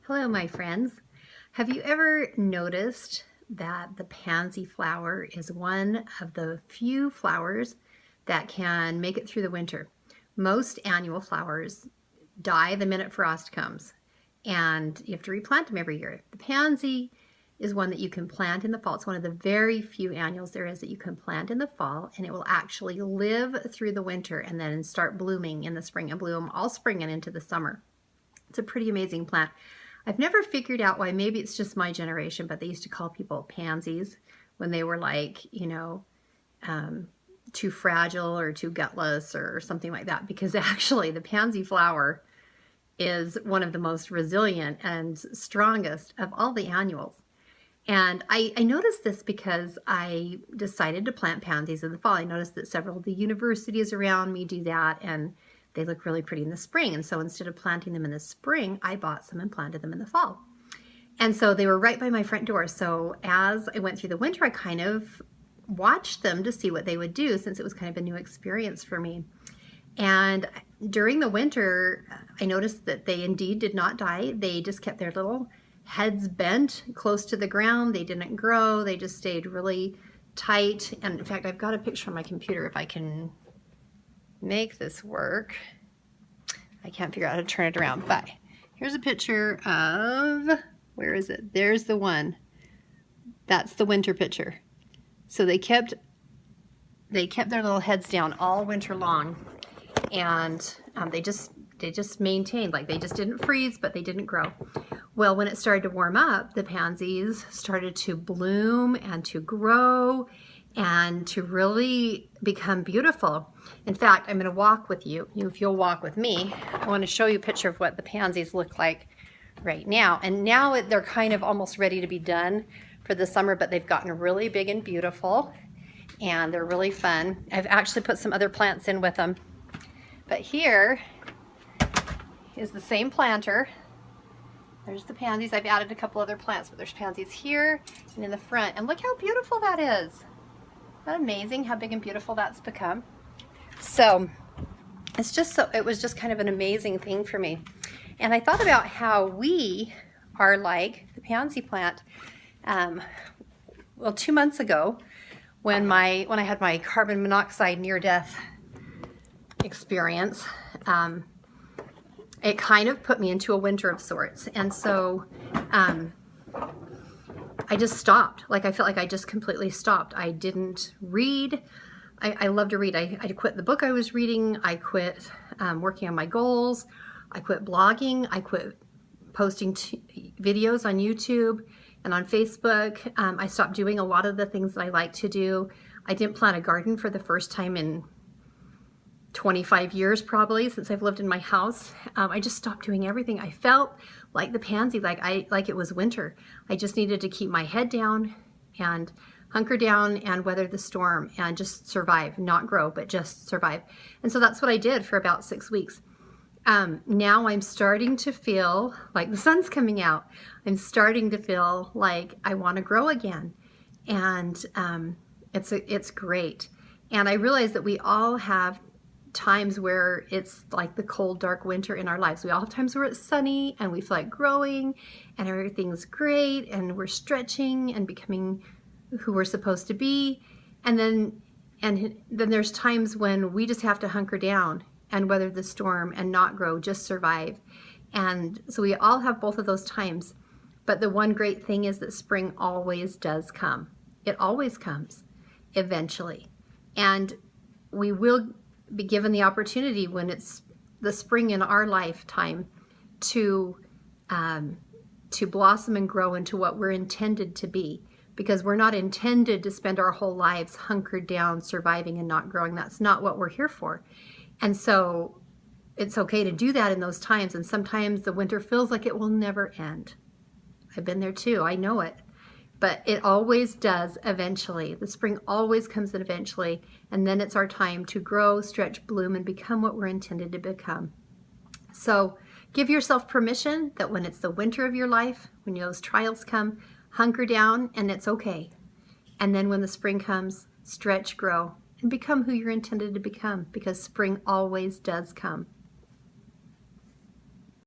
Hello, my friends. Have you ever noticed that the pansy flower is one of the few flowers that can make it through the winter? Most annual flowers die the minute frost comes, and you have to replant them every year. The pansy is one that you can plant in the fall. It's one of the very few annuals there is that you can plant in the fall, and it will actually live through the winter and then start blooming in the spring and bloom all spring and into the summer. It's a pretty amazing plant. I've never figured out why. Maybe it's just my generation, but they used to call people pansies when they were like, too fragile or too gutless or something like that, because actually the pansy flower is one of the most resilient and strongest of all the annuals. And I noticed this because I decided to plant pansies in the fall. I noticed that several of the universities around me do that, and they look really pretty in the spring. And so instead of planting them in the spring, I bought some and planted them in the fall. And so they were right by my front door. So as I went through the winter, I kind of watched them to see what they would do, since it was kind of a new experience for me. And during the winter, I noticed that they indeed did not die. They just kept their little heads bent close to the ground. They didn't grow. They just stayed really tight. And in fact, I've got a picture on my computer if I can make this work. I can't figure out how to turn it around, but here's a picture of, where is it? There's the one. That's the winter picture. So they kept their little heads down all winter long, and they just maintained, like they just didn't freeze, but they didn't grow. Well, when it started to warm up, the pansies started to bloom and to grow and to really become beautiful. In fact, I'm going to walk with you. If you'll walk with me, I want to show you a picture of what the pansies look like right now. And now they're kind of almost ready to be done for the summer, but they've gotten really big and beautiful, and they're really fun. I've actually put some other plants in with them. But here is the same planter. There's the pansies. I've added a couple other plants, but there's pansies here and in the front. And look how beautiful that is. Isn't that amazing how big and beautiful that's become? So it was just kind of an amazing thing for me. And I thought about how we are like the pansy plant. Well, 2 months ago, when I had my carbon monoxide near-death experience, it kind of put me into a winter of sorts. And so I just stopped. Like, I felt like I just completely stopped. I didn't read. I love to read. I quit the book I was reading. I quit working on my goals. I quit blogging. I quit posting videos on YouTube and on Facebook. I stopped doing a lot of the things that I like to do. I didn't plant a garden for the first time in 25 years, probably, since I've lived in my house. I just stopped doing everything. I felt like the pansy, like it was winter. I just needed to keep my head down and hunker down and weather the storm and just survive, not grow, but just survive. And so that's what I did for about 6 weeks. Now I'm starting to feel like the sun's coming out. I'm starting to feel like I want to grow again. And it's great. And I realize that we all have times where it's like the cold, dark winter in our lives. We all have times where it's sunny and we feel like growing and everything's great and we're stretching and becoming who we're supposed to be. And then there's times when we just have to hunker down and weather the storm and not grow, just survive. And so we all have both of those times. But the one great thing is that spring always does come. It always comes eventually. And we will be given the opportunity when it's the spring in our lifetime to blossom and grow into what we're intended to be, because we're not intended to spend our whole lives hunkered down, surviving and not growing. That's not what we're here for. And so it's okay to do that in those times. And sometimes the winter feels like it will never end. I've been there too. I know it. But it always does eventually. The spring always comes in eventually. And then it's our time to grow, stretch, bloom, and become what we're intended to become. So give yourself permission that when it's the winter of your life, when those trials come, hunker down and it's okay. And then when the spring comes, stretch, grow, and become who you're intended to become, because spring always does come.